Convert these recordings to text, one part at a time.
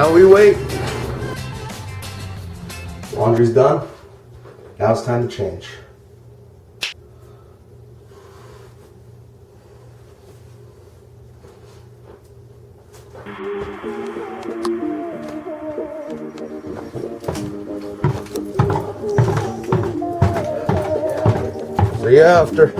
Now we wait. Laundry's done. Now it's time to change. See you after.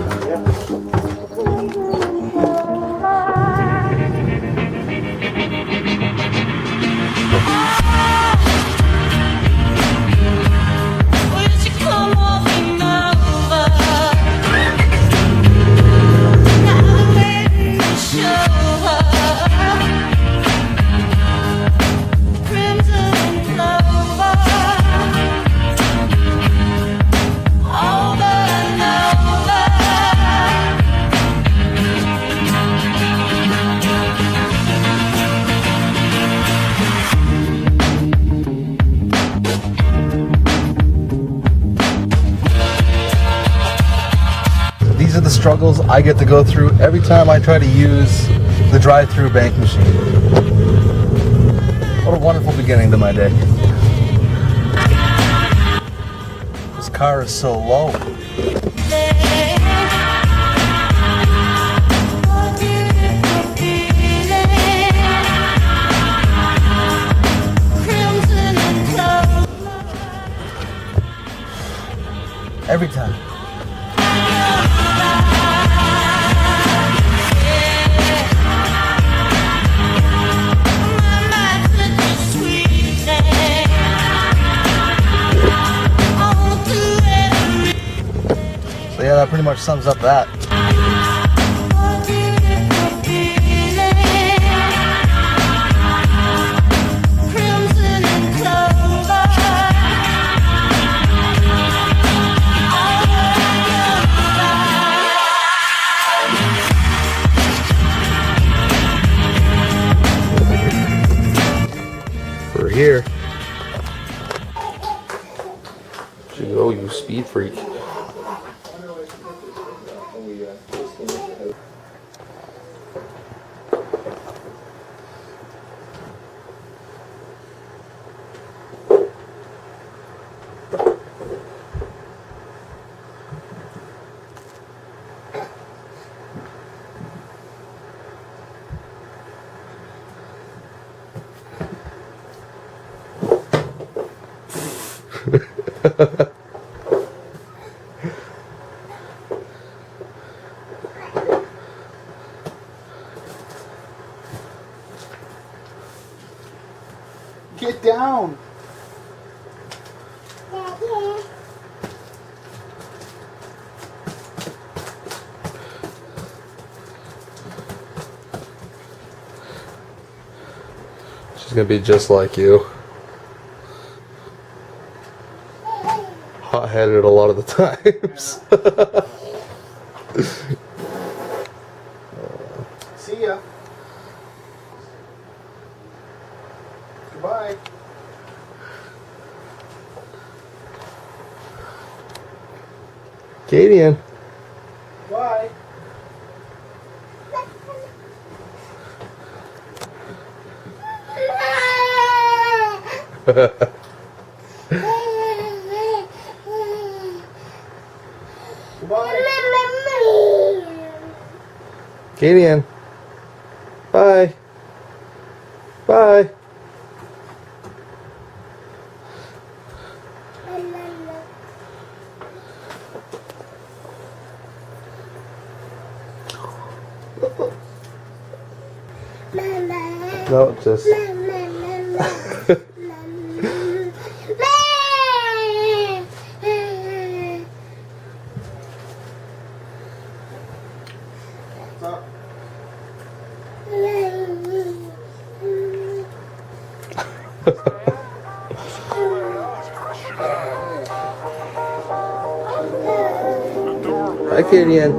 These are the struggles I get to go through every time I try to use the drive-through bank machine. What a wonderful beginning to my day. This car is so low. Every time. So yeah, that pretty much sums up that. We're here. You go, you speed freak. Get down! She's gonna be just like you. Hot-headed a lot of the times. See ya. Goodbye. Kadian. Bye. Kadian. Bye. Bye. No, just. Hi, Kadian.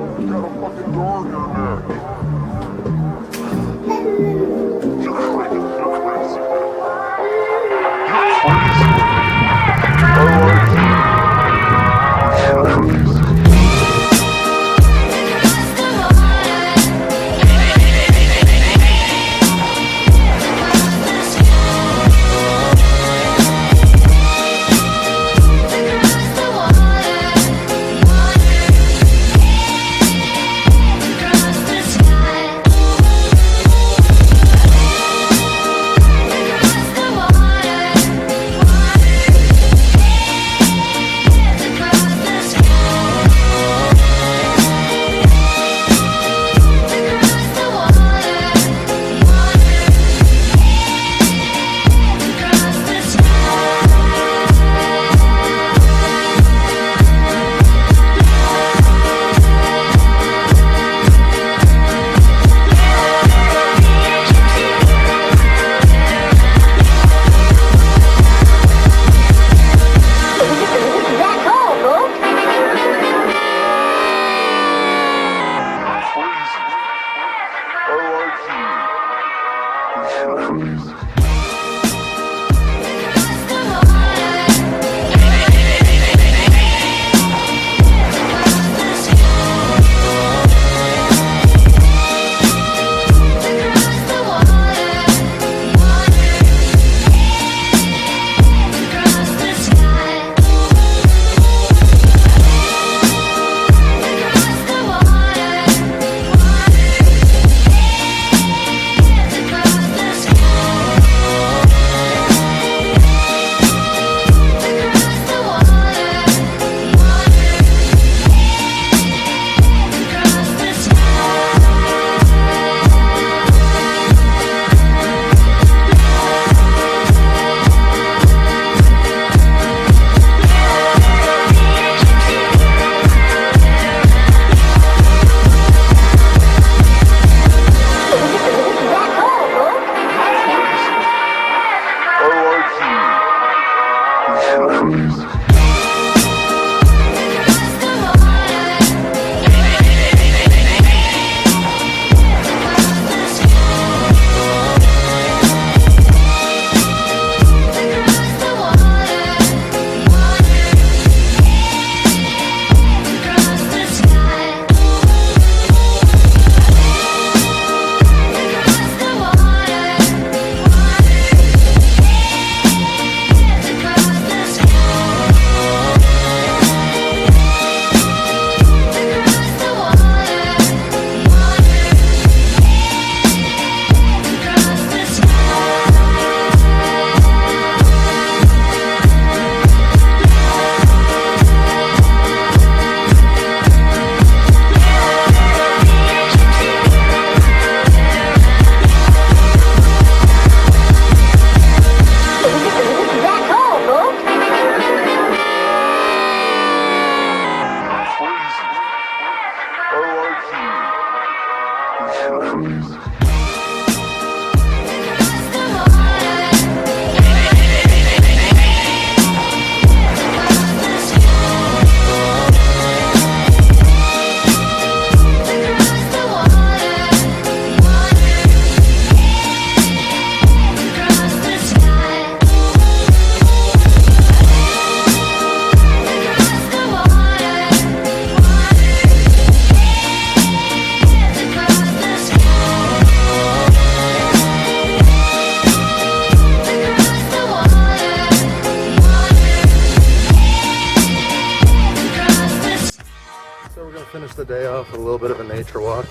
finish the day off with a little bit of a nature walk.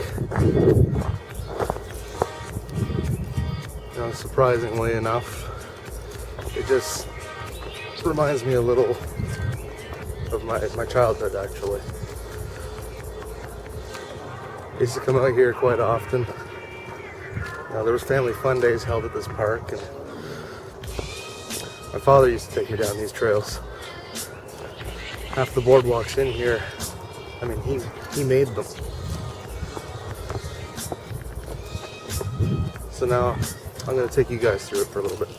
You know, surprisingly enough, it just reminds me a little of my childhood, actually. I used to come out here quite often. There was family fun days held at this park, and my father used to take me down these trails. Half the boardwalks in here, I mean, he made them. So now I'm going to take you guys through it for a little bit.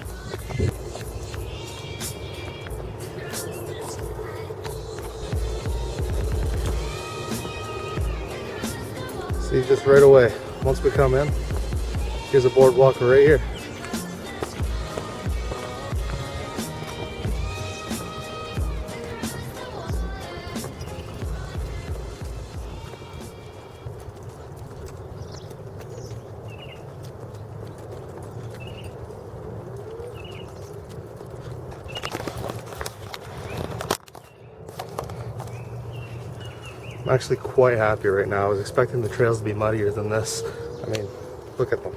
See, just right away, once we come in, here's a boardwalk right here. I'm actually quite happy right now. I was expecting the trails to be muddier than this. I mean, look at them.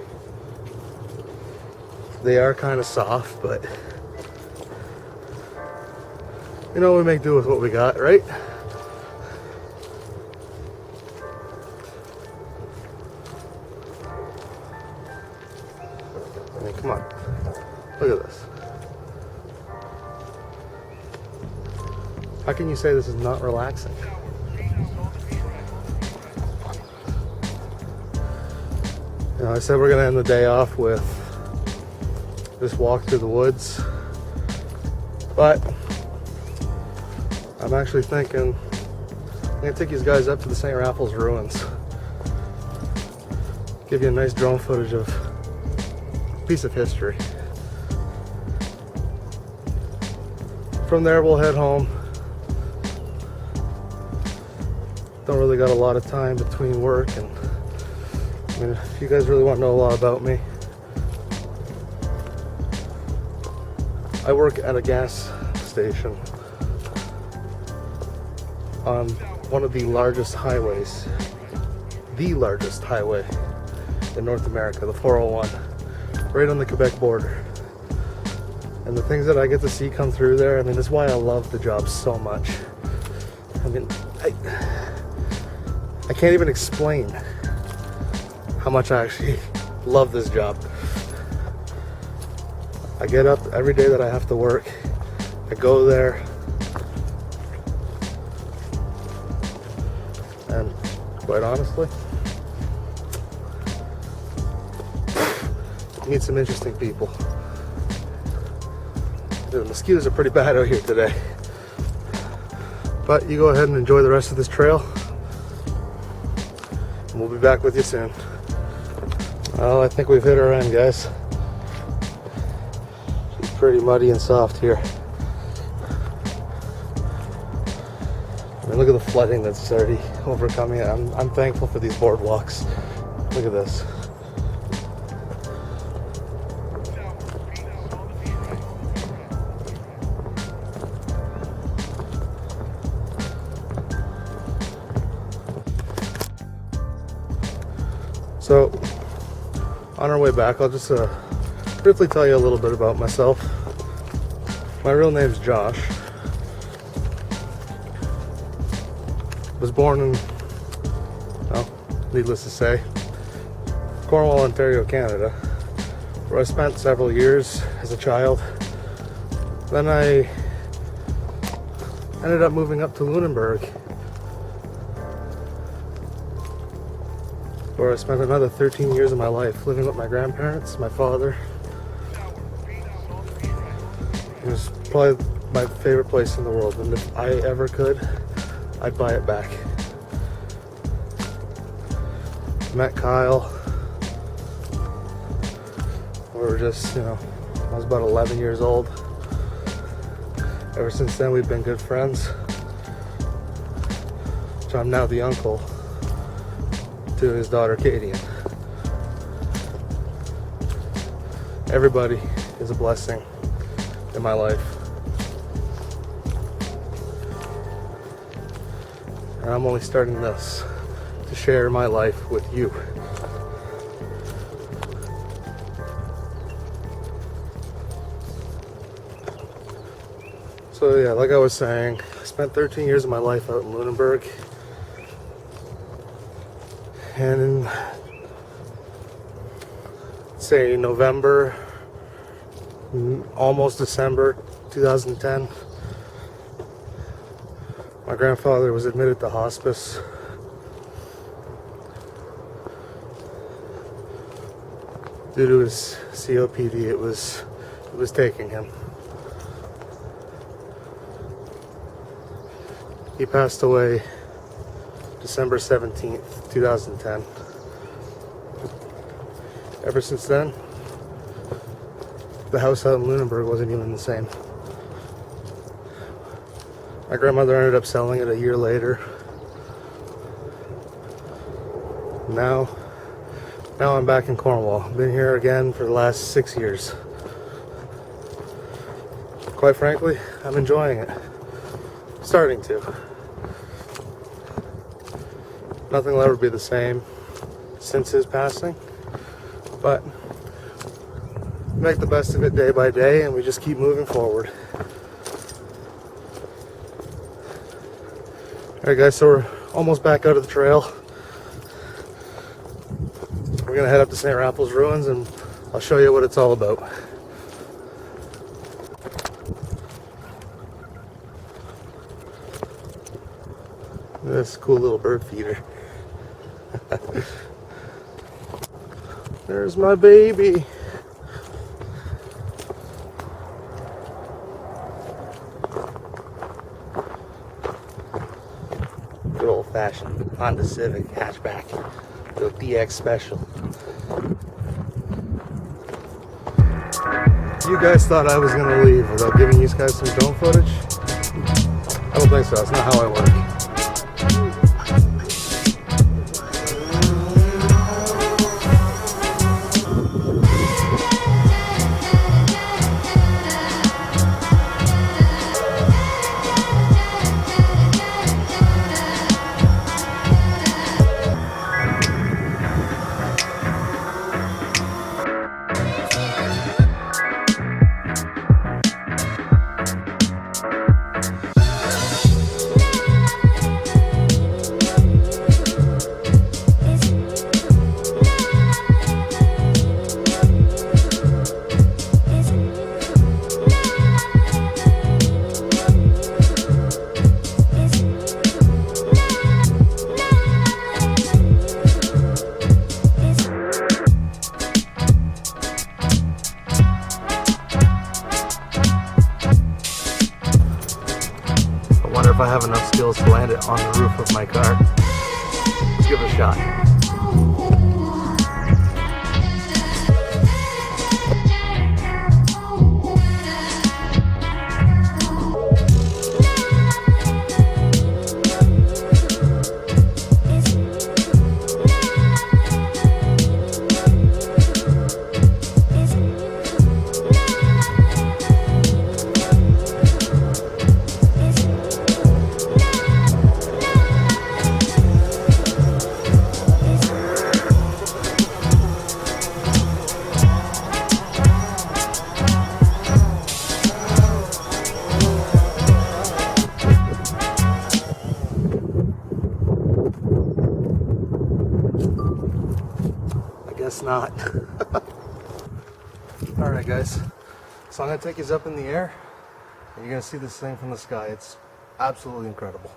They are kind of soft, but you know, we make do with what we got, right? I mean, come on. Look at this. How can you say this is not relaxing? You know, I said we're gonna end the day off with this walk through the woods, but I'm actually thinking I'm gonna take these guys up to the St. Raffles ruins. Give you a nice drone footage of a piece of history. From there we'll head home. Don't really got a lot of time between work, and I mean, if you guys really want to know a lot about me, I work at a gas station on one of the largest highways, the largest highway in North America, the 401, right on the Quebec border. And the things that I get to see come through there, I mean, that's why I love the job so much. I mean, I can't even explain how much I actually love this job. I get up every day that I have to work. I go there, and quite honestly, meet some interesting people. The mosquitoes are pretty bad out here today. But you go ahead and enjoy the rest of this trail, and we'll be back with you soon. Well, I think we've hit our end, guys. It's pretty muddy and soft here. I mean, look at the flooding that's already overcoming it. I'm thankful for these boardwalks. Look at this. So, on our way back, I'll just briefly tell you a little bit about myself. My real name's Josh. Was born in, well, needless to say, Cornwall, Ontario, Canada, where I spent several years as a child. Then I ended up moving up to Lunenburg, where I spent another 13 years of my life living with my grandparents, my father. It was probably my favorite place in the world, and if I ever could, I'd buy it back. Met Kyle. We were just, I was about 11 years old. Ever since then, we've been good friends. So I'm now the uncle to his daughter Katie. Everybody is a blessing in my life. and I'm only starting this to share my life with you. So yeah, like I was saying, I spent 13 years of my life out in Lunenburg, and in, say, November, almost December 2010, my grandfather was admitted to hospice. Due to his COPD, it was taking him. He passed away December 17th, 2010. Ever since then, the house out in Lunenburg wasn't even the same. My grandmother ended up selling it a year later. Now I'm back in Cornwall. Been here again for the last 6 years. Quite frankly, I'm enjoying it. Starting to. Nothing will ever be the same since his passing, but we make the best of it day by day, and we just keep moving forward. Alright guys, so we're almost back out of the trail. We're gonna head up to St. Rappel's Ruins and I'll show you what it's all about. This cool little bird feeder. There's my baby. Good old-fashioned Honda Civic hatchback. Little DX special. You guys thought I was gonna leave without giving you guys some drone footage? I don't think so. That's not how I work. If I have enough skills to land it on the roof of my car. Let's give it a shot. Guess not. Alright guys, so I'm going to take you up in the air and you're going to see this thing from the sky. It's absolutely incredible.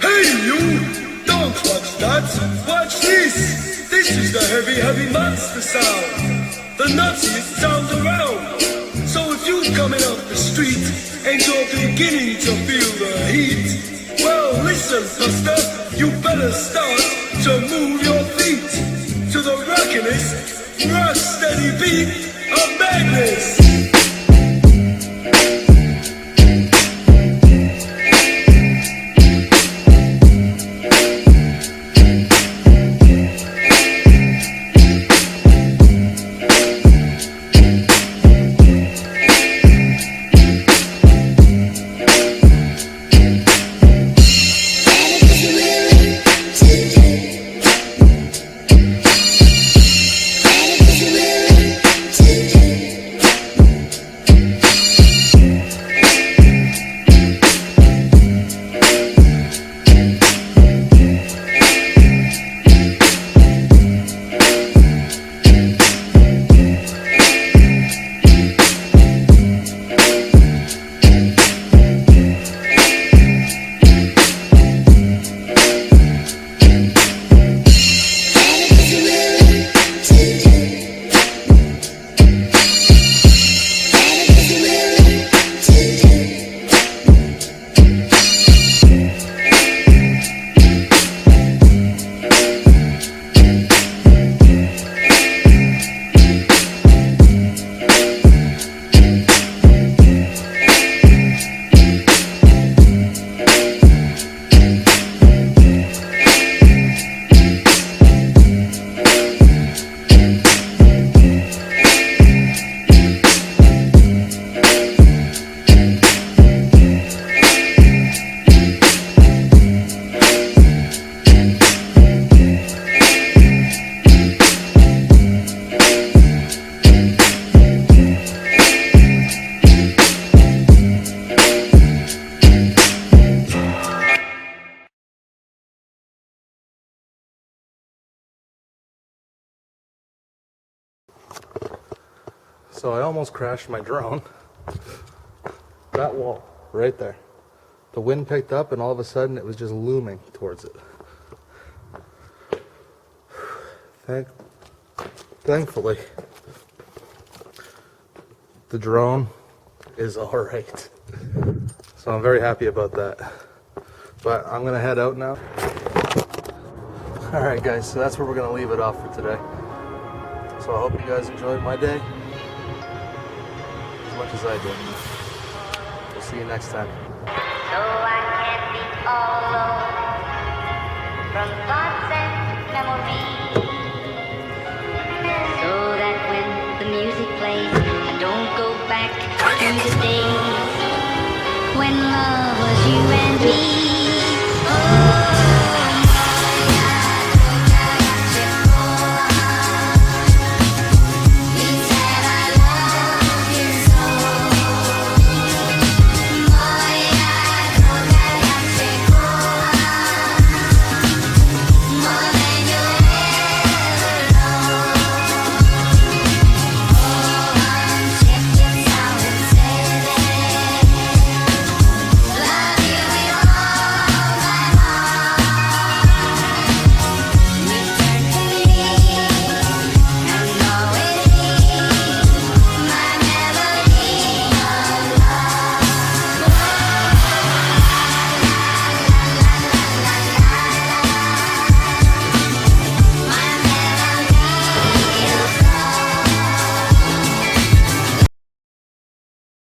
Hey you! Don't watch that! Watch this! This is the heavy, heavy monster sound! The nuttiest sound around! So if you coming off the street and you're beginning to feel the heat, well listen, Buster, you better start to move your feet to the rockinest, rock steady beat of madness. So I almost crashed my drone. That wall, right there. The wind picked up and all of a sudden it was just looming towards it. Thankfully, the drone is all right. So I'm very happy about that. But I'm gonna head out now. All right, guys, so that's where we're gonna leave it off for today. So I hope you guys enjoyed my day as much as I did. We'll see you next time. So I can't be all alone from thoughts and memories. So that when the music plays, I don't go back to the days when love was you and me.